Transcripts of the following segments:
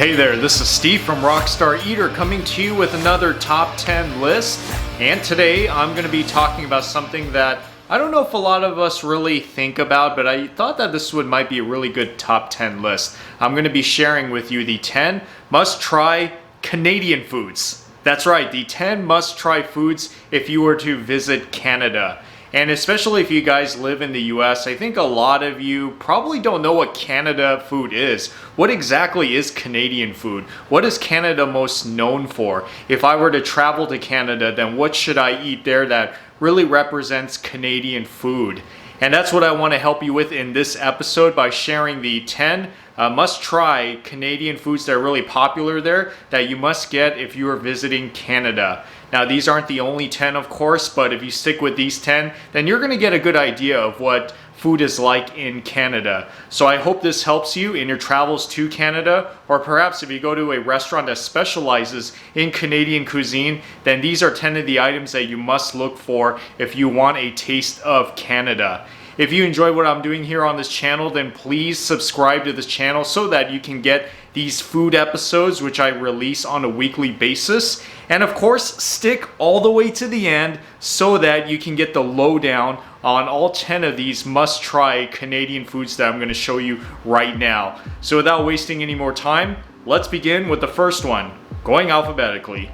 Hey there, this is Steve from Rockstar Eater coming to you with another top 10 list. And today I'm going to be talking about something that I don't know if a lot of us really think about, but I thought that might be a really good top 10 list. I'm going to be sharing with you the 10 must-try Canadian foods. That's right, the 10 must-try foods if you were to visit Canada. And especially if you guys live in the US, I think a lot of you probably don't know what Canada food is. What exactly is Canadian food? What is Canada most known for? If I were to travel to Canada, then what should I eat there that really represents Canadian food? And that's what I want to help you with in this episode by sharing the 10 must-try Canadian foods that are really popular there that you must get if you are visiting Canada. Now, these aren't the only 10, of course, but if you stick with these 10, then you're going to get a good idea of what food is like in Canada. So I hope this helps you in your travels to Canada, or perhaps if you go to a restaurant that specializes in Canadian cuisine, then these are 10 of the items that you must look for if you want a taste of Canada. If you enjoy what I'm doing here on this channel, then please subscribe to this channel so that you can get these food episodes which I release on a weekly basis. And of course, stick all the way to the end so that you can get the lowdown on all 10 of these must-try Canadian foods that I'm going to show you right now. So without wasting any more time, let's begin with the first one, going alphabetically.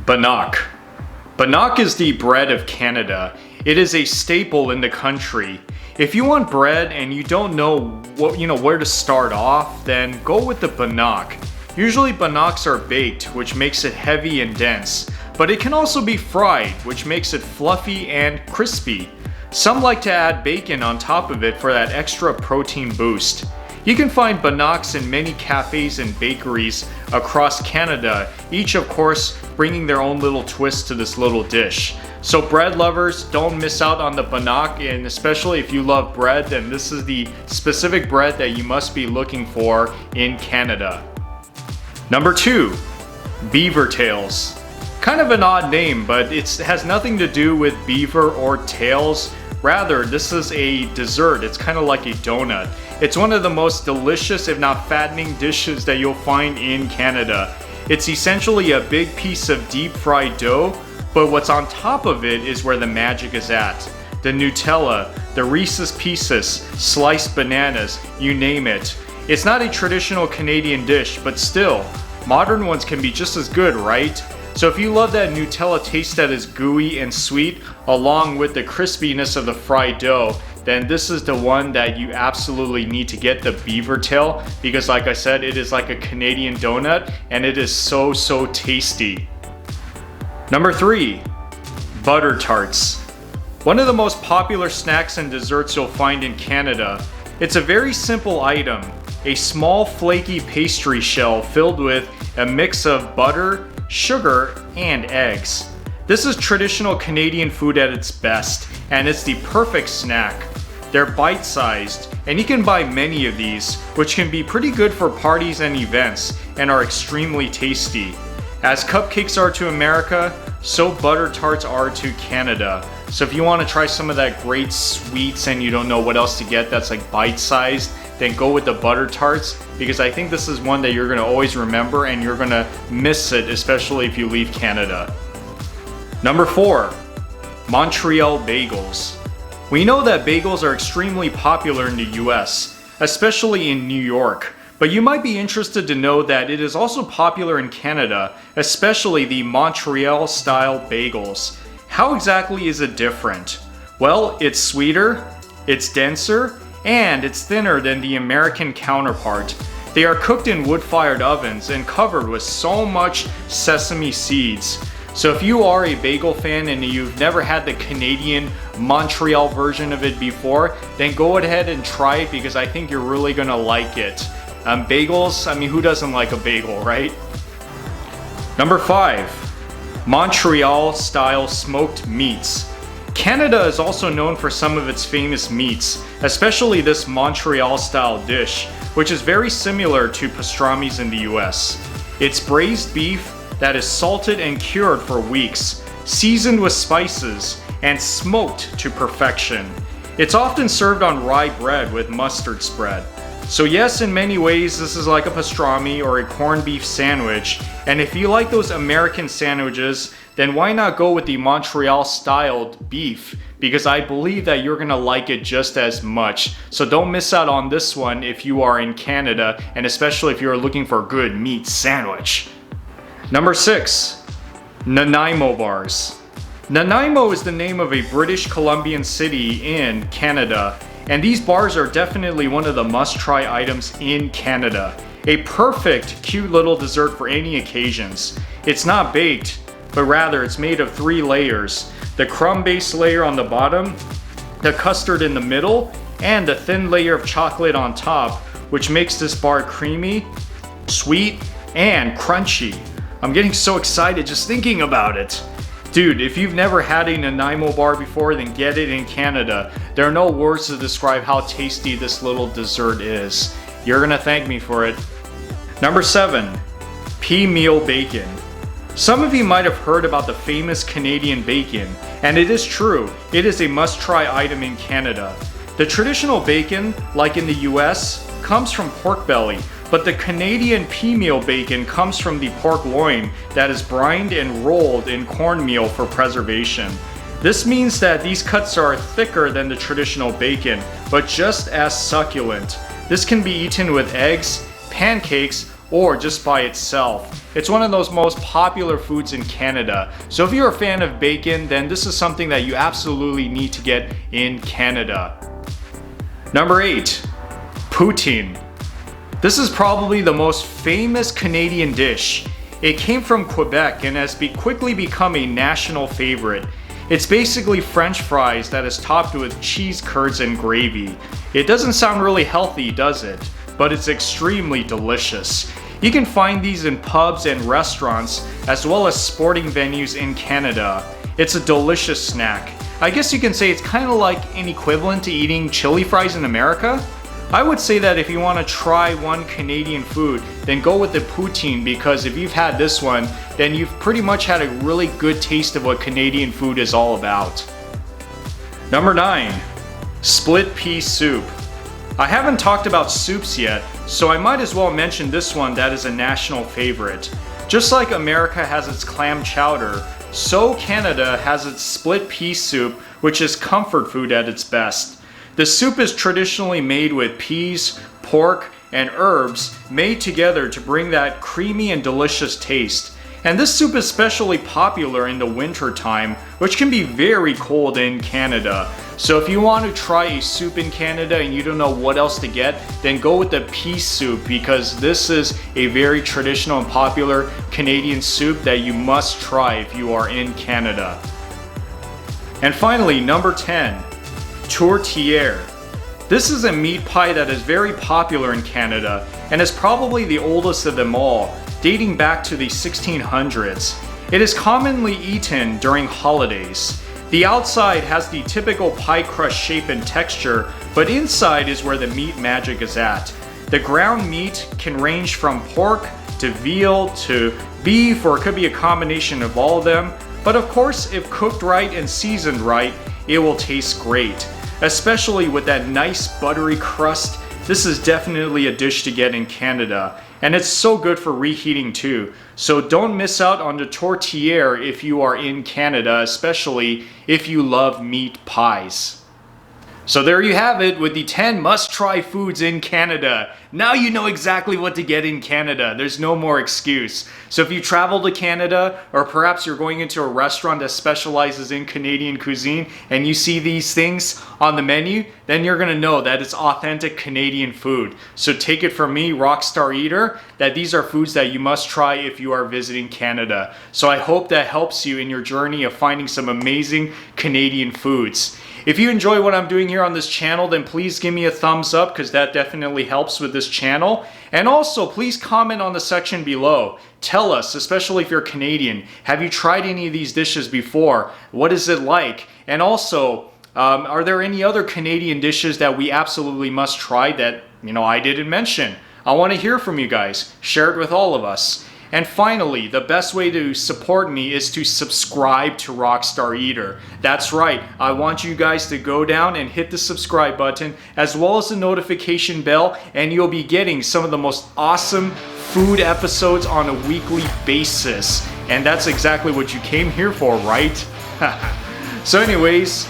Bannock. Bannock is the bread of Canada. It is a staple in the country. If you want bread and you don't know where to start off, then go with the Bannock. Usually Bannocks are baked, which makes it heavy and dense, but it can also be fried, which makes it fluffy and crispy. Some like to add bacon on top of it for that extra protein boost. You can find Bannocks in many cafes and bakeries across Canada, each of course bringing their own little twist to this little dish. So bread lovers, don't miss out on the Bannock, and especially if you love bread, then this is the specific bread that you must be looking for in Canada. Number 2, Beaver Tails. Kind of an odd name, but it has nothing to do with beaver or tails. Rather, this is a dessert. It's kind of like a donut. It's one of the most delicious, if not fattening, dishes that you'll find in Canada. It's essentially a big piece of deep fried dough, but what's on top of it is where the magic is at. The Nutella, the Reese's Pieces, sliced bananas, you name it. It's not a traditional Canadian dish, but still, modern ones can be just as good, right? So if you love that Nutella taste that is gooey and sweet, along with the crispiness of the fried dough, then this is the one that you absolutely need to get, the Beaver Tail, because like I said, it is like a Canadian donut, and it is so tasty. Number 3, butter tarts. One of the most popular snacks and desserts you'll find in Canada. It's a very simple item, a small flaky pastry shell filled with a mix of butter, sugar, and eggs. This is traditional Canadian food at its best, and it's the perfect snack. They're bite-sized, and you can buy many of these, which can be pretty good for parties and events, and are extremely tasty. As cupcakes are to America, so butter tarts are to Canada. So if you want to try some of that great sweets and you don't know what else to get that's like bite-sized, then go with the butter tarts, because I think this is one that you're going to always remember and you're going to miss it, especially if you leave Canada. Number 4, Montreal Bagels. We know that bagels are extremely popular in the US, especially in New York, but you might be interested to know that it is also popular in Canada, especially the Montreal-style bagels. How exactly is it different? Well, it's sweeter, it's denser, and it's thinner than the American counterpart. They are cooked in wood-fired ovens and covered with so much sesame seeds. So if you are a bagel fan and you've never had the Canadian Montreal version of it before, then go ahead and try it, because I think you're really gonna like it. Bagels, I mean, who doesn't like a bagel, right? Number 5, Montreal-style smoked meats. Canada is also known for some of its famous meats, especially this Montreal-style dish, which is very similar to pastrami's in the US. It's braised beef that is salted and cured for weeks, seasoned with spices, and smoked to perfection. It's often served on rye bread with mustard spread. So yes, in many ways this is like a pastrami or a corned beef sandwich, and if you like those American sandwiches, then why not go with the Montreal styled beef, because I believe that you're gonna like it just as much. So don't miss out on this one if you are in Canada, and especially if you're looking for a good meat sandwich. Number 6, Nanaimo bars. Nanaimo is the name of a British Columbian city in Canada, and these bars are definitely one of the must-try items in Canada. A perfect, cute little dessert for any occasions. It's not baked, but rather it's made of 3 layers. The crumb-based layer on the bottom, the custard in the middle, and a thin layer of chocolate on top, which makes this bar creamy, sweet, and crunchy. I'm getting so excited just thinking about it. Dude, if you've never had a Nanaimo bar before, then get it in Canada. There are no words to describe how tasty this little dessert is. You're gonna thank me for it. Number 7, Peameal Bacon. Some of you might have heard about the famous Canadian bacon, and it is true, it is a must-try item in Canada. The traditional bacon, like in the US, comes from pork belly, but the Canadian Peameal Bacon comes from the pork loin that is brined and rolled in cornmeal for preservation. This means that these cuts are thicker than the traditional bacon, but just as succulent. This can be eaten with eggs, pancakes, or just by itself. It's one of those most popular foods in Canada. So if you're a fan of bacon, then this is something that you absolutely need to get in Canada. Number 8, Poutine. This is probably the most famous Canadian dish. It came from Quebec and has quickly become a national favorite. It's basically French fries that is topped with cheese curds and gravy. It doesn't sound really healthy, does it? But it's extremely delicious. You can find these in pubs and restaurants, as well as sporting venues in Canada. It's a delicious snack. I guess you can say it's kind of like an equivalent to eating chili fries in America. I would say that if you want to try one Canadian food, then go with the poutine, because if you've had this one, then you've pretty much had a really good taste of what Canadian food is all about. Number 9, split pea soup. I haven't talked about soups yet, so I might as well mention this one that is a national favorite. Just like America has its clam chowder, so Canada has its split pea soup, which is comfort food at its best. The soup is traditionally made with peas, pork, and herbs made together to bring that creamy and delicious taste. And this soup is especially popular in the winter time, which can be very cold in Canada. So if you want to try a soup in Canada and you don't know what else to get, then go with the pea soup, because this is a very traditional and popular Canadian soup that you must try if you are in Canada. And finally, number 10. Tourtiere. This is a meat pie that is very popular in Canada and is probably the oldest of them all, dating back to the 1600s. It is commonly eaten during holidays. The outside has the typical pie crust shape and texture, but inside is where the meat magic is at. The ground meat can range from pork to veal to beef, or it could be a combination of all of them. But of course, if cooked right and seasoned right, it will taste great. Especially with that nice buttery crust, this is definitely a dish to get in Canada. And it's so good for reheating too. So don't miss out on the tourtiere if you are in Canada, especially if you love meat pies. So there you have it with the 10 must-try foods in Canada. Now you know exactly what to get in Canada. There's no more excuse. So if you travel to Canada, or perhaps you're going into a restaurant that specializes in Canadian cuisine and you see these things on the menu, then you're gonna know that it's authentic Canadian food. So take it from me, Rockstar Eater, that these are foods that you must try if you are visiting Canada. So I hope that helps you in your journey of finding some amazing Canadian foods. If you enjoy what I'm doing here on this channel, then please give me a thumbs up, because that definitely helps with this channel. And also, please comment on the section below. Tell us, especially if you're Canadian, have you tried any of these dishes before? What is it like? And also, are there any other Canadian dishes that we absolutely must try that, I didn't mention? I want to hear from you guys. Share it with all of us. And finally, the best way to support me is to subscribe to Rockstar Eater. That's right, I want you guys to go down and hit the subscribe button as well as the notification bell, and you'll be getting some of the most awesome food episodes on a weekly basis. And that's exactly what you came here for, right? So anyways,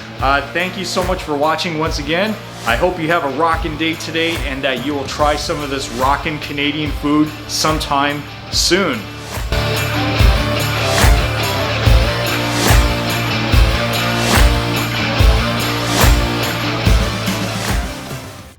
thank you so much for watching once again. I hope you have a rockin' day today and that you will try some of this rockin' Canadian food sometime soon.